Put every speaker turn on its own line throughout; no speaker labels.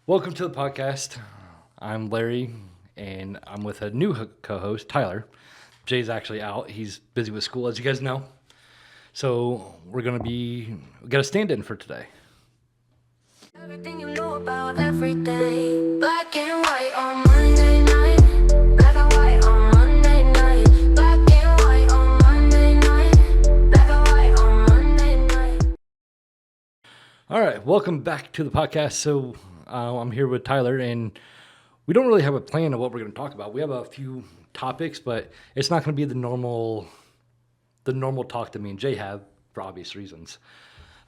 Welcome to the podcast. I'm Larry, and I'm with a new co-host, Tyler. Jay's actually out. He's busy with school, as you guys know. So we got a stand-in for today.
Everything you know about every day. Black and white on Monday night. Black and white on Monday night. Black and white on Monday night. Black and white on Monday night.
All right, welcome back to the podcast. So I'm here with Tyler, and we don't really have a plan of what we're going to talk about. We have a few topics, but it's not going to be the normal talk that me and Jay have for obvious reasons.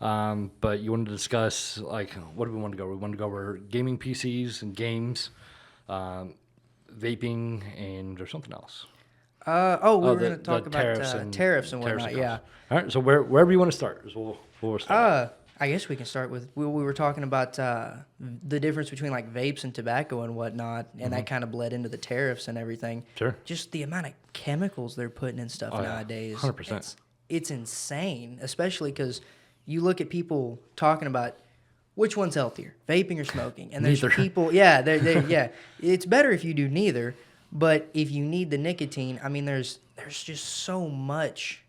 But you wanted to discuss, like, what do we want to go? We want to go over gaming PCs and games, vaping, and there's something else.
We were going to
the
talk about tariffs and whatnot,
costs.
yeah.
All right, so wherever you want to start is we'll start.
I guess we can start with, we were talking about the difference between, like, vapes and tobacco and whatnot, and that kind of bled into the tariffs and everything.
Sure.
Just the amount of chemicals they're putting in stuff nowadays.
100%.
It's insane, especially because you look at people talking about which one's healthier, vaping or smoking. And there's
Neither.
people, yeah. It's better if you do neither, but if you need the nicotine, I mean, there's just so much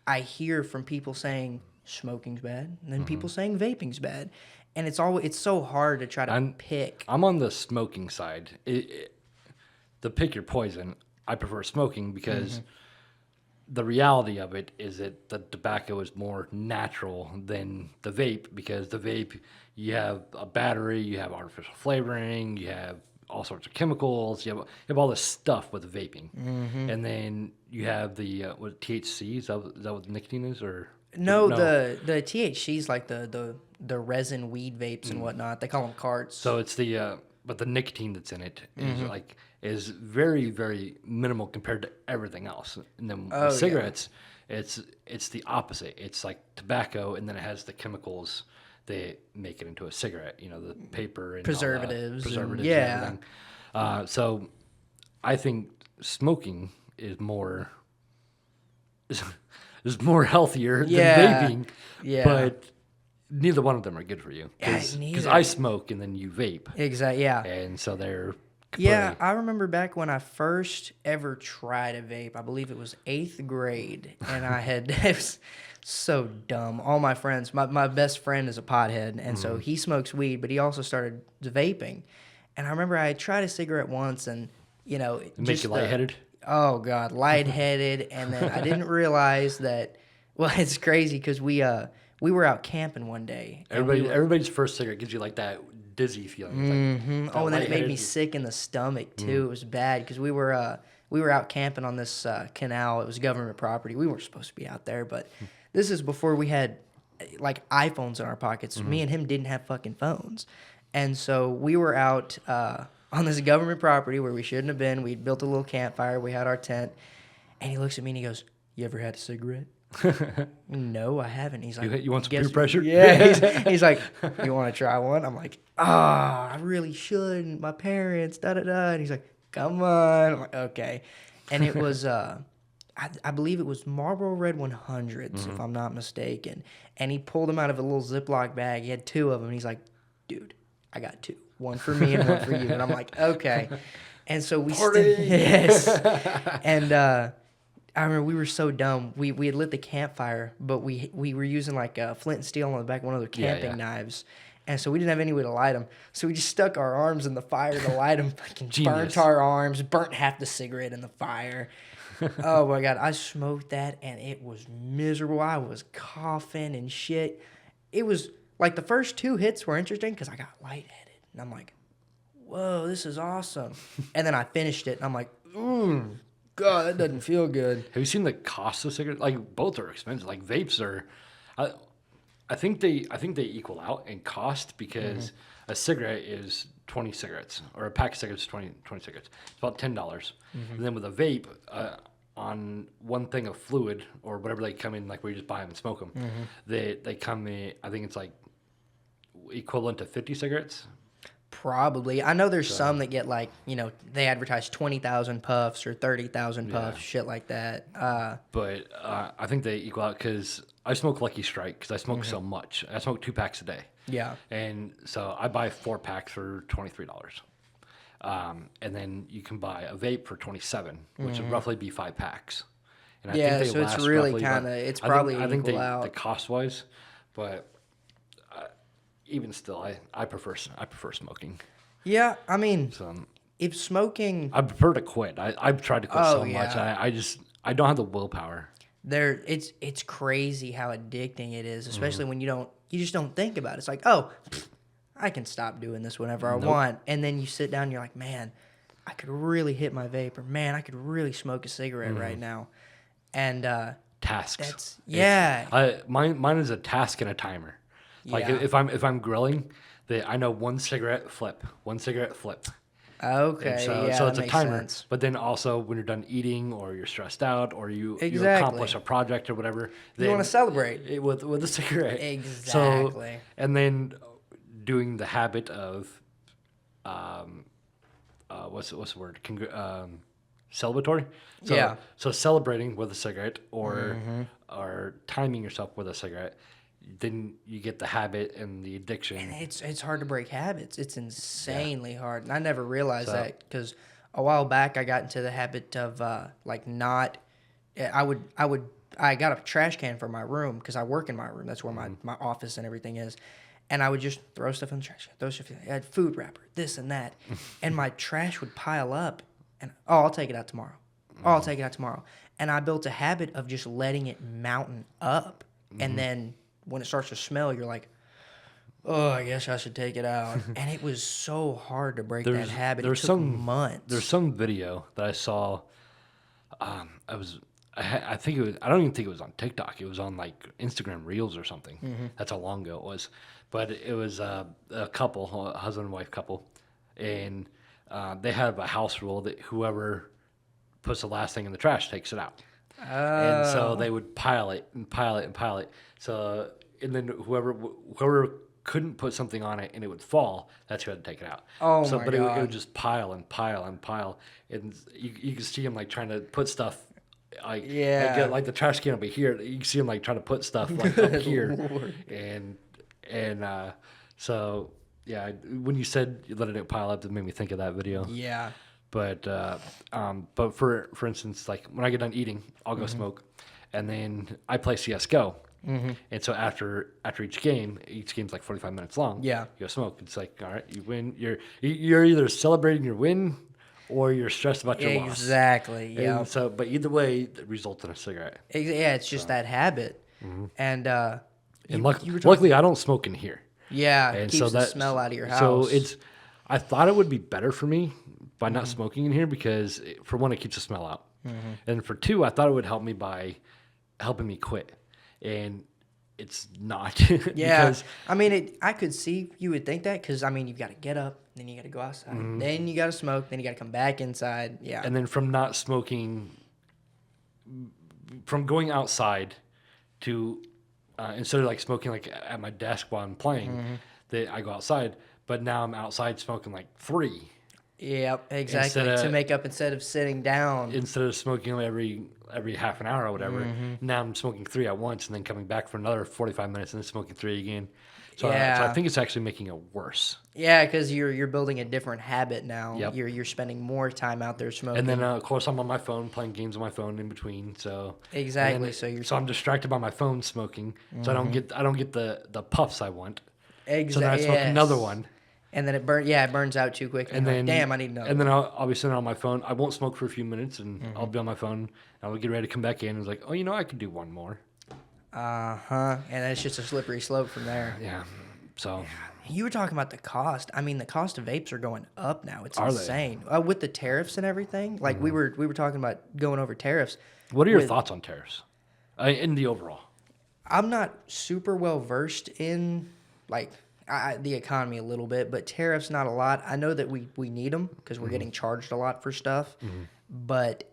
I hear from people saying smoking's bad, and then people saying vaping's bad. And it's so hard to try to pick.
I'm on the smoking side. To pick your poison, I prefer smoking because the reality of it is that the tobacco is more natural than the vape, because the vape, you have a battery, you have artificial flavoring, you have all sorts of chemicals, you have all this stuff with vaping. And then you have the THC, is that what nicotine is? Or
No, the THC's like the resin weed vapes and whatnot. They call them carts.
So it's but the nicotine that's in it is very, very minimal compared to everything else. And then with cigarettes, it's the opposite. It's like tobacco, and then it has the chemicals that make it into a cigarette. You know, the paper and
Preservatives
all that,
and-
and
yeah.
everything. So I think smoking is more healthier than vaping.
Yeah.
But neither one of them are good for you.
Yeah,
Because
neither.
I smoke and then you vape.
Exactly, yeah.
And so they're
Yeah,
completely-
I remember back when I first ever tried a vape. I believe it was 8th grade, and it was so dumb. All my friends, my best friend is a pothead, and so he smokes weed, but he also started vaping. And I remember I tried a cigarette once, and
make you lightheaded.
Oh God, lightheaded, and then I didn't realize that. Well, it's crazy because we were out camping one day. and
Everybody's first cigarette gives you like that dizzy feeling. It's like that
and then it made me
lightheaded-
sick in the stomach too. It was bad because we were out camping on this canal. It was government property. We weren't supposed to be out there, but this is before we had like iPhones in our pockets. Me and him didn't have fucking phones, and so we were out on this government property where we shouldn't have been. We'd built a little campfire. We had our tent, and he looks at me and he goes, "You ever had a cigarette?" No, I haven't. He's like,
You want some
"Guess-"
peer pressure?
Yeah. He's like, "You want to try one?" I'm like, I really shouldn't. My parents, da da da. And he's like, "Come on." I'm like, "Okay." And it was, I believe it was Marlboro Red 100s, if I'm not mistaken. And he pulled them out of a little Ziploc bag. He had 2 of them. And he's like, "Dude, I got 2. One for me and one for you." And I'm like, "Okay." And so we yes. And I remember we were so dumb. We had lit the campfire, but we were using like flint and steel on the back of one of their camping knives. And so we didn't have any way to light them. So we just stuck our arms in the fire to light them. Fucking burnt our arms, burnt half the cigarette in the fire. Oh my God. I smoked that and it was miserable. I was coughing and shit. It was like the first 2 hits were interesting because I got lightheaded. And I'm like, whoa, this is awesome. And then I finished it and I'm like, God, that doesn't feel good.
Have you seen the cost of cigarettes? Like, both are expensive. Like, vapes are, I think they equal out in cost, because a cigarette is 20 cigarettes, or a pack of cigarettes is 20 cigarettes. It's about $10. And then with a vape, on one thing of fluid or whatever they come in, like where you just buy them and smoke them, they come in, I think it's like equivalent to 50 cigarettes.
Probably. I know there's some that get like, they advertise 20,000 puffs or 30,000 puffs, shit like that.
But I think they equal out, because I smoke Lucky Strike because I smoke so much. I smoke 2 packs a day.
Yeah.
And so I buy 4 packs for $23. And then you can buy a vape for 27, which would roughly be 5 packs. And
Yeah, so it's really
roughly
kinda-
about-
it's
I think-
probably
I think
equal
they
out.
cost wise, but even still, I prefer smoking.
Yeah, I mean,
So
if smoking,
I prefer to quit. I've tried to quit
Oh,
so much.
yeah.
I don't have the willpower.
it's crazy how addicting it is, especially when you just don't think about it. It's like, oh, I can stop doing this whenever I want, and then you sit down, and you're like, man, I could really hit my vape, or man, I could really smoke a cigarette right now, and
Tasks. Mine is a task and a timer. Like
Yeah.
if I'm grilling, I know one cigarette flip.
okay,
And so
yeah,
so
that
it's a
makes
timer.
sense.
But then also when you're done eating or you're stressed out or you
Exactly.
accomplish a project or whatever,
You want to celebrate.
with a cigarette.
Exactly.
So, and then doing the habit of what's the word? Celebratory. So,
Yeah.
So celebrating with a cigarette or timing yourself with a cigarette, then you get the habit and the addiction.
And it's hard to break habits. It's insanely hard, and I never realized that because a while back I got into the habit of not. I got a trash can for my room because I work in my room. That's where my office and everything is. And I would just throw stuff in the trash can. Throw stuff in. I had food wrapper, this and that, and my trash would pile up. And I'll take it out tomorrow. I'll take it out tomorrow. And I built a habit of just letting it mountain up, and then when it starts to smell, you're like, oh, I guess I should take it out. And it was so hard to break that habit. It took months.
There's some video that I saw. I think it was. I don't even think it was on TikTok. It was on like Instagram Reels or something. That's how long ago it was. But it was a couple, a husband and wife couple, and they have a house rule that whoever puts the last thing in the trash takes it out. And so they would pile it and pile it and pile it. So and then whoever couldn't put something on it and it would fall, that's who had to take it out.
Oh
so,
my
but it
God.
would just pile and pile and pile, and you could see him like trying to put stuff. Like the trash can over here. You can see him like trying to put stuff like up here, and so yeah. When you said you letting it pile up, it made me think of that video.
Yeah.
But for instance, like when I get done eating, I'll go smoke, and then I play CS:GO. And so after each game's like 45 minutes long.
Yeah.
You go smoke. It's like, all right, you win. You're either celebrating your win, or you're stressed about your loss.
Exactly. Yeah.
And so, but either way, it results in a cigarette.
Yeah, it's just that habit. And
And
you were talking-
luckily, I don't smoke in here.
yeah, it
And
keeps
so
the
that
smell out of your house.
So I thought it would be better for me by not smoking in here because for one, it keeps the smell out, and for two, I thought it would help me by helping me quit, and it's not.
Yeah,
because,
I mean, I could see you would think that because I mean, you've got to get up, then you got to go outside, then you got to smoke, then you got to come back inside. Yeah,
and then from not smoking, from going outside to instead of like smoking like at my desk while I'm playing, that I go outside. But now I'm outside smoking like 3
yep, exactly.
Instead
To
of-
make up instead of sitting down.
instead of smoking every half an hour or whatever. Now I'm smoking 3 at once and then coming back for another 45 minutes and then smoking 3 again. So, so I
Yeah.
think it's actually making it worse.
Yeah, because you're building a different habit now.
Yep.
You're spending more time out there smoking.
And then of course I'm on my phone playing games on my phone in between. So
Exactly,
and
so
I'm distracted by my phone smoking. So I don't get the puffs I want. So then I
exactly.
smoke another one.
And then it burns out too quick.
And
you're
then
like, damn, I need another.
And then I'll be sitting on my phone. I won't smoke for a few minutes, and I'll be on my phone. And I'll get ready to come back in. And it's like, oh, I could do one more.
And then it's just a slippery slope from there.
Yeah. So
You were talking about the cost. I mean, the cost of vapes are going up now. It's
Are they?
insane with the tariffs and everything. Like we were talking about going over tariffs.
what are your
With-
thoughts on tariffs in the overall?
I'm not super well versed in like the economy a little bit, but tariffs not a lot. I know that we need them because we're getting charged a lot for stuff. But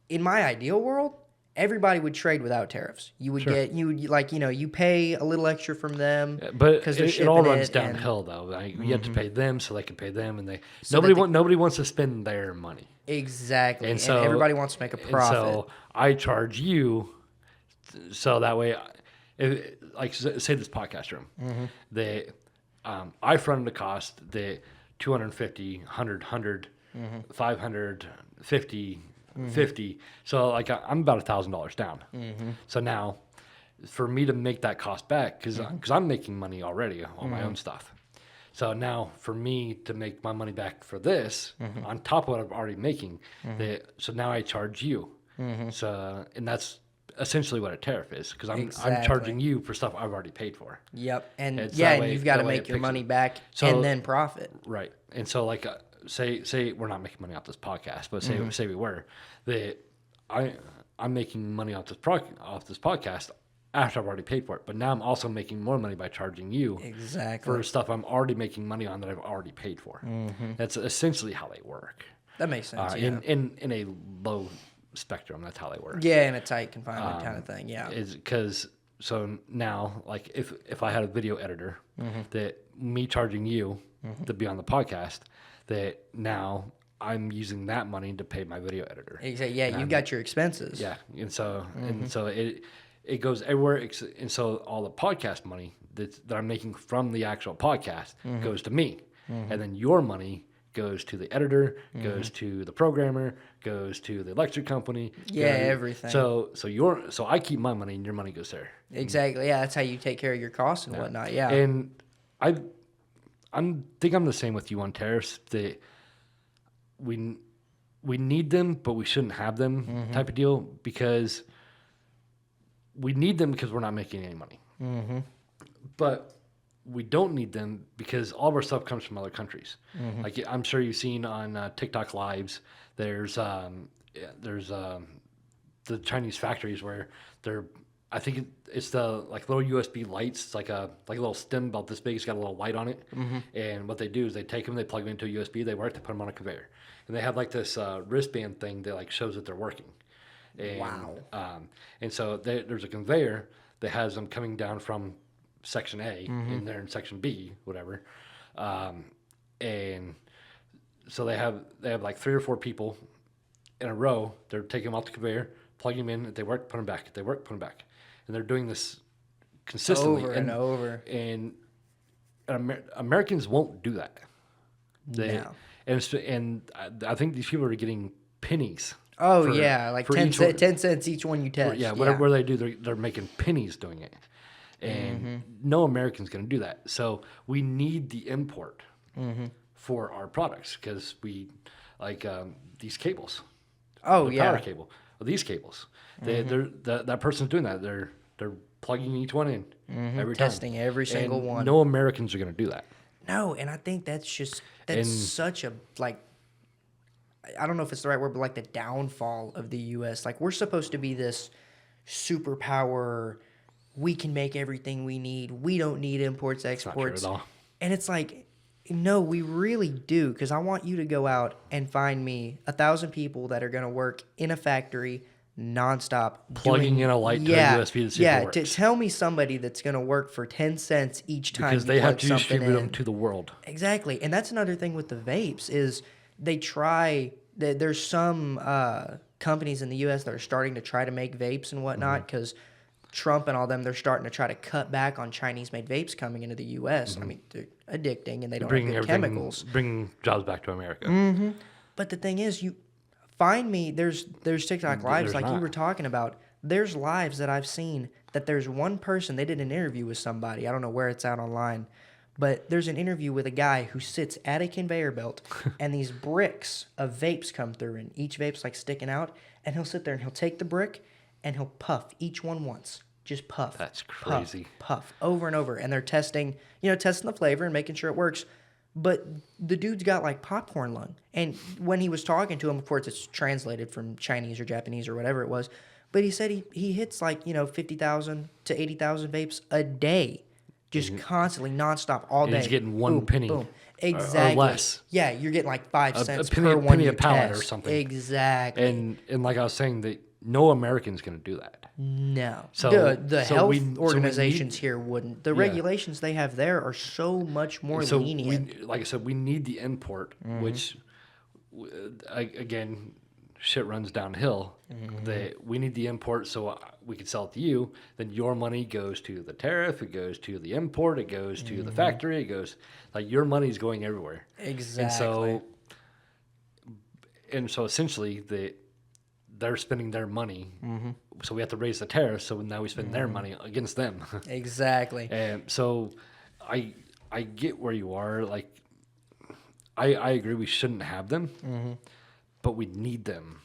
in my ideal world, everybody would trade without tariffs. You would you pay a little extra from them,
But
'cause they're
it all
shipping
runs
it and-
downhill, though. Like, you have to pay them so they can pay them, and
So that
nobody wants to spend their money.
Exactly, and
so
everybody wants to make a
and
profit.
so I charge you, so that way, say this podcast room, they I fronted the cost the 250, 100, 500, 50, 50. So like I'm about $1,000 down. So now for me to make that cost back, because I'm making money already on my own stuff. So now for me to make my money back for this on top of what I'm already making, so now I charge you. So, and that's essentially what a tariff is, because I'm charging you for stuff I've already paid for.
Yep. And
It's
yeah,
that
and
way-
you've got to
that way
make
it
your
picks
money
it.
back
So-
and then profit.
Right. And so like say we're not making money off this podcast, but say we were, I'm making money off this podcast after I've already paid for it. But now I'm also making more money by charging you
Exactly.
for stuff I'm already making money on that I've already paid for. That's essentially how they work.
That makes sense. Yeah.
In a low spectrum, that's how they work.
Yeah, in a tight confinement kind of thing. Yeah.
Is because so now like if I had a video editor that me charging you to be on the podcast, that now I'm using that money to pay my video editor.
Exactly. Yeah, you've got your expenses.
Yeah, and so it goes everywhere, and so all the podcast money that I'm making from the actual podcast goes to me, and then your money goes to the editor, goes to the programmer, goes to the electric company.
Yeah, everything.
So I keep my money, and your money goes there.
Exactly. Yeah, that's how you take care of your costs and whatnot. Yeah.
And I think I'm the same with you on tariffs. That we need them, but we shouldn't have them type of deal, because we need them because we're not making any money. But we don't need them because all of our stuff comes from other countries. Like I'm sure you've seen on TikTok lives, there's the Chinese factories where I think it's the like little USB lights. It's like a little stem about this big. It's got a little light on it. And what they do is they take them, they plug them into a USB, they work, they put them on a conveyor, and they have like this wristband thing that like shows that they're working. And,
Wow.
And so there's a conveyor that has them coming down from section A, and they're in section B, whatever. And so they have like 3 or 4 people in a row. They're taking them off the conveyor, plugging them in. If they work, put them back. If they work, put them back. And they're doing this consistently.
Over and over.
And Americans won't do that.
No.
And I think these people are getting pennies.
Oh,
for-
yeah. Like
for
10
each one.
cents each one you test.
Yeah, whatever they do, they're making pennies doing it. And no American's going to do that. So we need the import for our products, because we like these cables.
Oh,
the
yeah.
power cable. Well, these cables. That person's doing that. They're plugging each one in every time.
Testing every single
And
one.
No Americans are going to do that.
No, and I think that's
And-
such a, like, I don't know if it's the right word, but like the downfall of the U.S. Like, we're supposed to be this superpower. We can make everything we need. We don't need imports,
Not true
exports.
at all.
And it's like, no, we really do, because I want you to go out and find me 1,000 people that are going to work in a factory nonstop.
Plugging in a light to a USB to see if it works.
Tell me somebody that's going to work for 10 cents each time
Because
you
they have
plug
to
something
distribute
in.
them to the world.
Exactly. And that's another thing with the vapes is they try, there's some companies in the U.S. that are starting to try to make vapes and whatnot, because Trump and all them, they're starting to try to cut back on Chinese-made vapes coming into the U.S. I mean, they're addicting and they don't have good chemicals.
Bring jobs back to America.
But the thing is, you find me, there's TikTok lives
There's
like you
not.
were talking about. There's lives that I've seen that there's one person, they did an interview with somebody. I don't know where it's at online. But there's an interview with a guy who sits at a conveyor belt and these bricks of vapes come through and each vape's like sticking out, and he'll sit there and he'll take the brick and he'll puff each one once. Just puff.
That's
puff,
crazy.
Puff over and over. And they're testing the flavor and making sure it works. But the dude's got like popcorn lung. And when he was talking to him, of course, it's translated from Chinese or Japanese or whatever it was. But he said he hits like, 50,000 to 80,000 vapes a day. Just constantly, nonstop, all day.
He's getting one
Boom,
penny
boom. Exactly.
or less.
Yeah, you're getting like 5 cents
penny-
per one
penny
you
a pallet or
test.
something.
Exactly.
And like I was saying, that no American's going to do that.
No.
So-
the
so
health
we need-
organizations here wouldn't. The regulations they have there are so much more
So
lenient.
like I said, we need the import, which again shit runs downhill, we need the import so we can sell it to you. Then your money goes to the tariff, it goes to the import, it goes to the factory, it goes like your money's going everywhere.
Exactly.
And so essentially they're spending their money, so we have to raise the tariffs. So now we spend their money against them.
Exactly.
And so I get where you are. Like I agree we shouldn't have them, but we need them.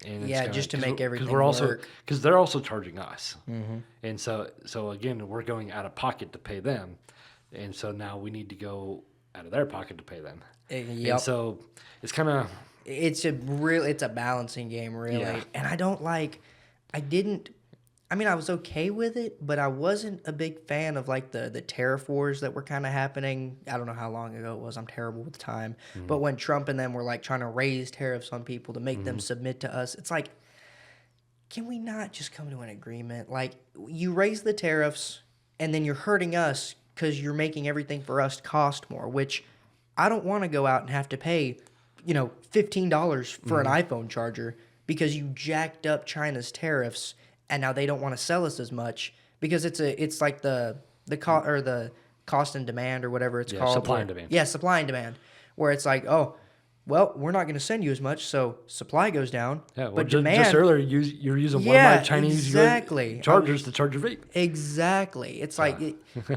And
Yeah, just to make everything
work. Because they're also charging us, and so again we're going out of pocket to pay them, and so now we need to go out of their pocket to pay them.
Yep.
And so it's kind of
It's a balancing game, really.
Yeah.
And I was okay with it, but I wasn't a big fan of like the tariff wars that were kind of happening. I don't know how long ago it was. I'm terrible with time. But when Trump and them were like trying to raise tariffs on people to make them submit to us, it's like, can we not just come to an agreement? Like, you raise the tariffs and then you're hurting us because you're making everything for us cost more, which I don't want to go out and have to pay, $15 for an iPhone charger because you jacked up China's tariffs and now they don't want to sell us as much because it's like the cost and demand or whatever it's called.
Supply and demand.
Yeah, supply and demand, where it's like, oh, well, we're not going to send you as much, so supply goes down.
Yeah, well,
but
just earlier you're using one of my Chinese chargers to charge your vape.
Exactly. It's like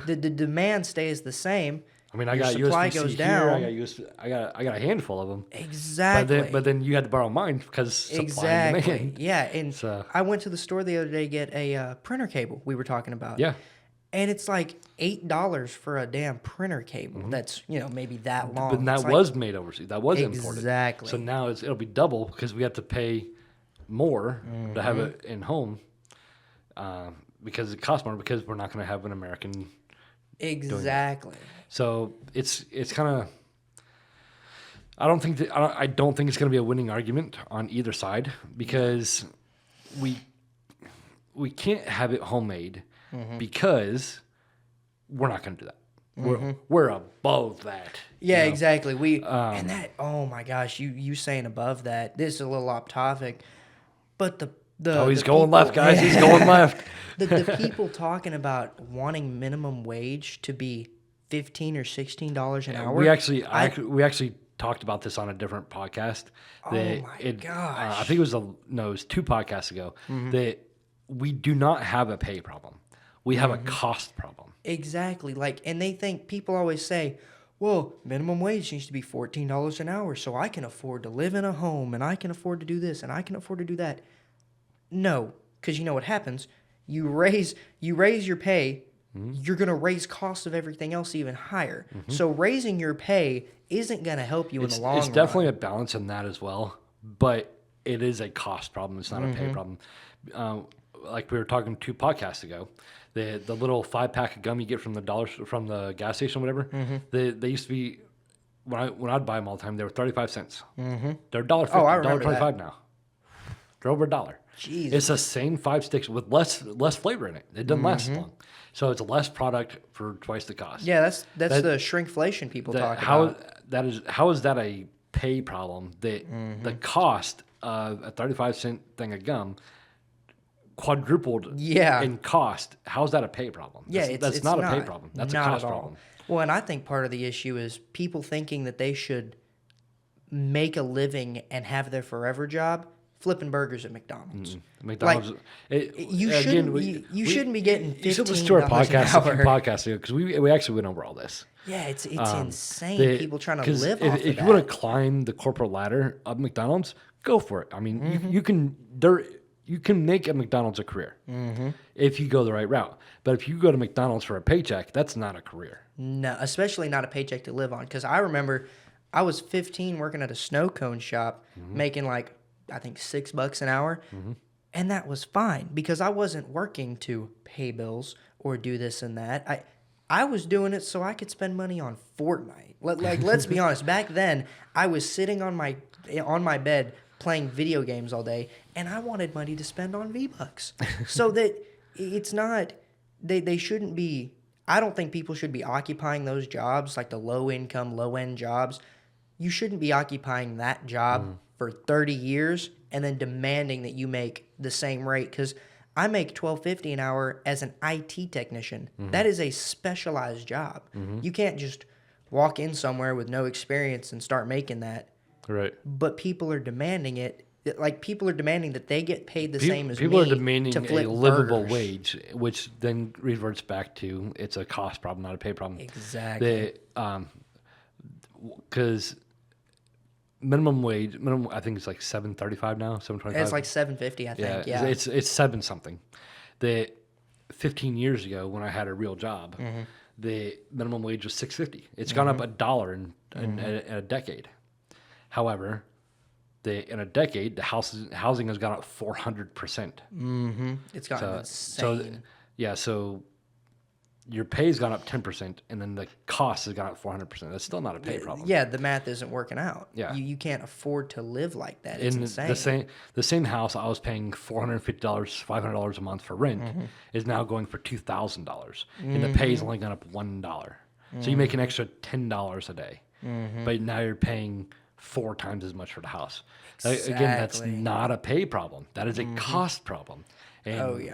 the demand stays the same.
I mean, I got
supply
USB-C
goes
here.
down.
I got a handful of them.
Exactly.
But then you had to borrow mine because supply and demand.
Yeah, and
So-
I went to the store the other day to get a printer cable we were talking about.
Yeah.
And it's like $8 for a damn printer cable that's, maybe that long.
But that
It's like-
was made overseas. That was imported.
Exactly.
So now it'll be double because we have to pay more to have it in home because it costs more because we're not going to have an American.
Exactly.
So it's kind of. I don't think it's going to be a winning argument on either side because we can't have it homemade because we're not going to do that. We're above that.
Yeah, exactly. And that, oh my gosh, you saying above that. This is a little off topic, but
he's going left, guys. He's going left.
The people talking about wanting minimum wage to be $15 or $16 an hour.
We actually talked about this on a different podcast.
Oh my gosh!
I think it was 2 podcasts ago that we do not have a pay problem. We have a cost problem.
Exactly. And they think people always say, well, minimum wage needs to be $14 an hour so I can afford to live in a home and I can afford to do this and I can afford to do that. No, because you know what happens? You raise your pay, you're going to raise costs of everything else even higher. So raising your pay isn't going to help you in the long run.
It's definitely a balance in that as well, but it is a cost problem. It's not a pay problem. Like we were talking 2 podcasts ago, the little 5-pack of gum you get from the gas station, whatever. They used to be when I'd buy them all the time. They were 35 cents. They're $1.50.
Oh, I remember
$1.25
that.
now. They're over $1.
Jesus.
It's the same 5 sticks with less flavor in it. It doesn't last long, so it's less product for twice the cost.
Yeah, that's the shrinkflation people talk about.
How is that a pay problem? The cost of a 35-cent thing of gum quadrupled in cost. How's that a pay problem?
Yeah,
that's not a pay problem. That's a cost problem.
Well, and I think part of the issue is people thinking that they should make a living and have their forever job flipping burgers at McDonald's.
McDonald's.
You shouldn't be getting $15
You should listen to our podcast
an hour.
a few podcasts ago because we actually went over all this.
Yeah, it's insane. People trying to live off of that.
If you want to climb the corporate ladder of McDonald's, go for it. I mean, you can make a McDonald's a career if you go the right route. But if you go to McDonald's for a paycheck, that's not a career.
No, especially not a paycheck to live on. Because I remember I was 15 working at a snow cone shop making I think $6 an hour. And that was fine because I wasn't working to pay bills or do this and that. I was doing it so I could spend money on Fortnite. Let's be honest. Back then, I was sitting on my bed playing video games all day, and I wanted money to spend on V-Bucks. So that it's not they shouldn't be. I don't think people should be occupying those jobs, like the low-income, low-end jobs. You shouldn't be occupying that job for 30 years and then demanding that you make the same rate. Because I make $12.50 an hour as an IT technician. That is a specialized job. You can't just walk in somewhere with no experience and start making that.
Right.
But people are demanding it. Like, people are demanding that they get paid the same as
People
me
are demanding
to flip
a livable
burgers.
wage, which then reverts back to it's a cost problem, not a pay problem.
Exactly.
Because minimum wage, I think it's like $7.35 now, $7.25.
It's like $7.50, I think. Yeah.
It's seven something. The 15 years ago when I had a real job, the minimum wage was $6.50. It's gone up $1 in a decade. However, in a decade, the housing has gone up 400%.
It's gotten insane.
So your pay's gone up 10%, and then the cost has gone up 400%. That's still not a pay problem.
Yeah, the math isn't working out.
Yeah.
You can't afford to live like that. It's insane.
The same house I was paying $450, $500 a month for rent is now going for $2,000, and the pay's only gone up $1. So you make an extra $10 a day, but now you're paying 4 times as much for the house. Again, that's not a pay problem. That is a cost problem. And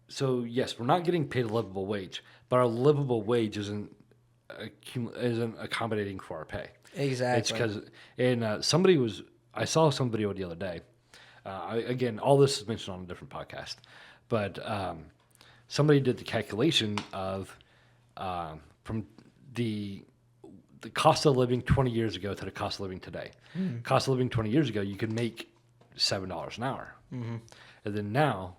So yes, we're not getting paid a livable wage, but our livable wage isn't accommodating for our pay.
Exactly.
It's because I saw some video the other day. Again, all this is mentioned on a different podcast, but somebody did the calculation of from the cost of living 20 years ago to the cost of living today. Cost of living 20 years ago, you could make $7 an hour, and then now,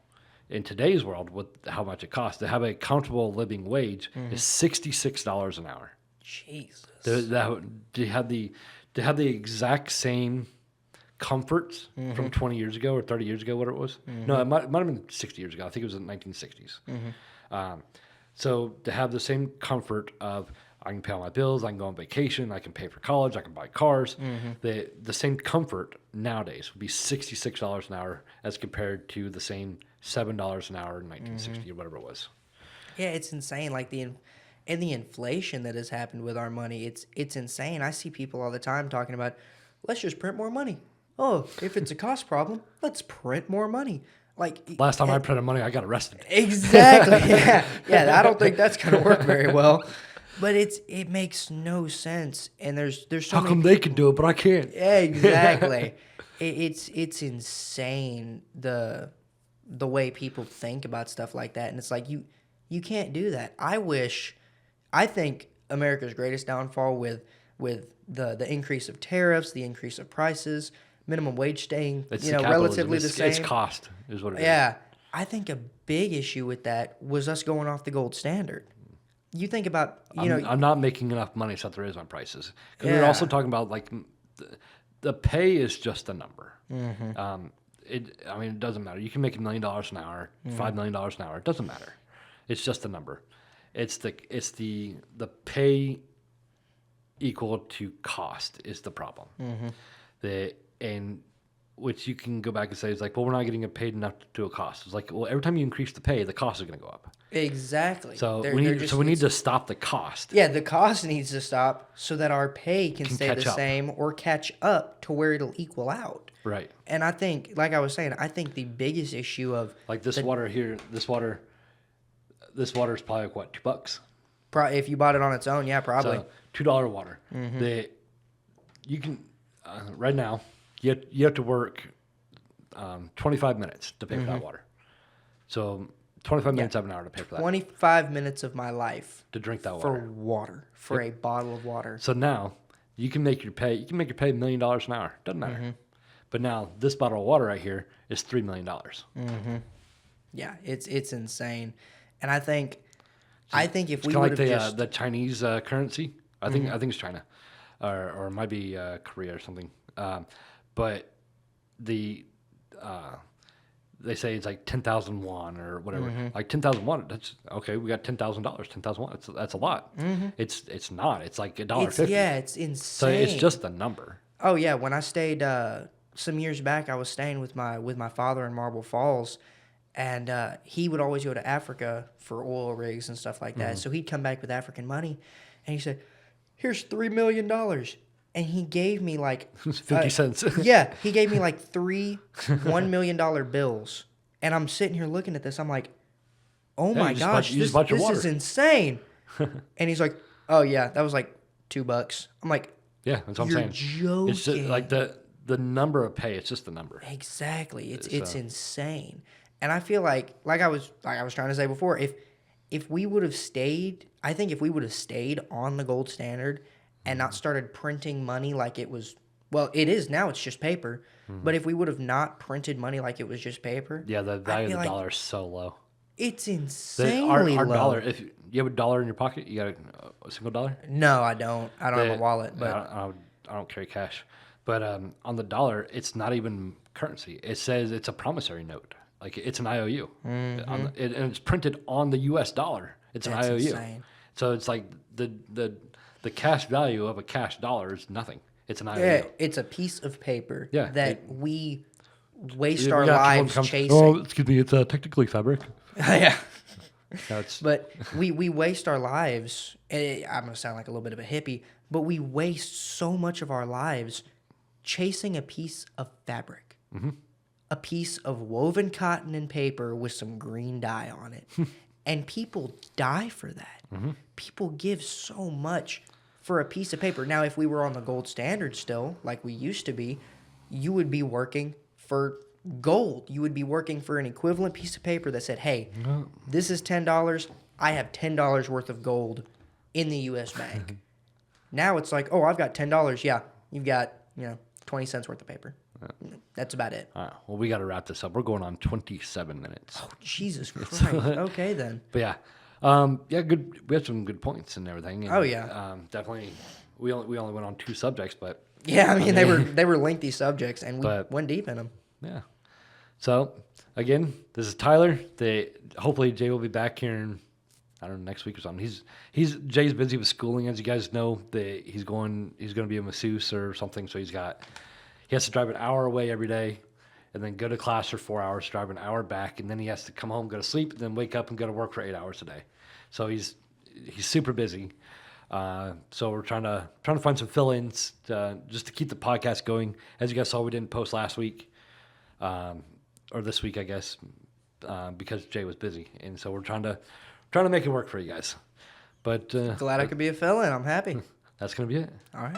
in today's world, with how much it costs to have a comfortable living wage is $66 an hour.
Jesus.
To have the exact same comforts from 20 years ago or 30 years ago, what it was. No, it might have been 60 years ago. I think it was in the 1960s. So to have the same comfort of I can pay all my bills, I can go on vacation, I can pay for college, I can buy cars. The same comfort nowadays would be $66 an hour as compared to the same $7 an hour in 1960 or whatever it was.
Yeah, it's insane. Like the inflation that has happened with our money, it's insane. I see people all the time talking about, let's just print more money. Oh, if it's a cost problem, let's print more money. Like
last time I printed money, I got arrested.
Exactly. Yeah. I don't think that's gonna work very well. But it makes no sense, and there's so
how come they can do it but I can't?
Yeah, exactly. It's insane the way people think about stuff like that, and it's like you can't do that. I think America's greatest downfall with the increase of tariffs, the increase of prices, minimum wage staying relatively the same.
It's cost is what it is.
Yeah, I think a big issue with that was us going off the gold standard. You think about,
I'm not making enough money so that there is on prices. Because we're also talking about, like, the pay is just a number. It doesn't matter. You can make $1 million an hour, $5 million an hour. It doesn't matter. It's just a number. It's the pay equal to cost is the problem. Which you can go back and say is like, well, we're not getting paid enough to do a cost. It's like, well, every time you increase the pay, the cost is going to go up.
Exactly.
So we need to stop the cost.
Yeah, the cost needs to stop so that our pay can stay the same or catch up to where it'll equal out.
Right.
And I think, like I was saying, I think the biggest issue of
like this water here, this water is probably like, what, $2?
If you bought it on its own, yeah, probably.
So $2 water. You can right now. You have to work 25 minutes to pay for that water. So 25 minutes out of an hour to pay for that. 25
minutes of my life
to drink that
water. For a bottle of water.
So now you can make your pay. You can make your pay $1 million an hour. Doesn't matter. But now this bottle of water right here is $3 million.
Yeah, it's insane, and I think if we would have just
the Chinese currency, I think it's China, or it might be Korea or something. But they say it's like 10,000 won or whatever. Like 10,000 won. That's okay. We got $10,000. 10,000 won. That's a lot. It's not. It's like $1.50.
Yeah, it's insane.
So it's just a number.
Oh yeah. When I stayed some years back, I was staying with my father in Marble Falls, and he would always go to Africa for oil rigs and stuff like that. So he'd come back with African money, and he said, "Here's $3 million." and he gave me like
50 cents.
Yeah, he gave me like 3 $1 million bills, and I'm sitting here looking at this. I'm like, oh
Yeah,
my
you just
gosh,
you just bought your
this
water.
is insane. And he's like, oh yeah, that was like $2. I'm like,
Yeah, that's what I'm
you're
saying.
joking.
It's just like the number of pay. It's just the number.
Exactly. It's
So-
insane. And I feel like I was trying to say before, if we would have stayed, I think if we would have stayed on the gold standard and not started printing money like it was, well, it is now, it's just paper. But if we would have not printed money like it was just paper,
Yeah, the value of
feel
the
like
dollar is so low.
it's
Our
insanely low.
dollar. If you have a dollar in your pocket, you got a single dollar.
No, I don't. I don't have a wallet, but
I don't carry cash. But on the dollar, it's not even currency. It says it's a promissory note. Like it's an IOU, and it's printed on the U.S. dollar. It's
That's
an IOU.
insane.
So it's like the cash value of a cash dollar is nothing. It's an IOU.
yeah, it's a piece of paper
Yeah,
that we waste
We
our
got people
lives
come,
chasing.
Oh, excuse me. It's technically fabric.
Yeah.
That's
But we waste our lives. I'm going to sound like a little bit of a hippie, but we waste so much of our lives chasing a piece of fabric, a piece of woven cotton and paper with some green dye on it. And people die for that. People give so much for a piece of paper. Now, if we were on the gold standard still, like we used to be, you would be working for gold. You would be working for an equivalent piece of paper that said, hey, this is $10. I have $10 worth of gold in the U.S. bank. Now it's like, oh, I've got $10. Yeah, you've got, 20 cents worth of paper. That's about it.
all right. Well, we got to wrap this up. We're going on 27 minutes.
Oh, Jesus Christ. Okay, then.
But yeah, good. We had some good points and everything. And,
Oh, yeah.
definitely. We only went on 2 subjects, but
Yeah, I mean, they were lengthy subjects, and we went deep in them.
yeah. So again, this is Tyler. Hopefully Jay will be back here in, I don't know, next week or something. Jay's busy with schooling, as you guys know. He's going to be a masseuse or something, so he has to drive an hour away every day, and then go to class for 4 hours, drive an hour back, and then he has to come home, go to sleep, and then wake up and go to work for 8 hours a day. So he's super busy. So we're trying to find some fill-ins just to keep the podcast going. As you guys saw, we didn't post last week, or this week, I guess, because Jay was busy, and so we're trying to make it work for you guys. But
Glad I could be a fill-in. I'm happy.
that's gonna be it.
All right.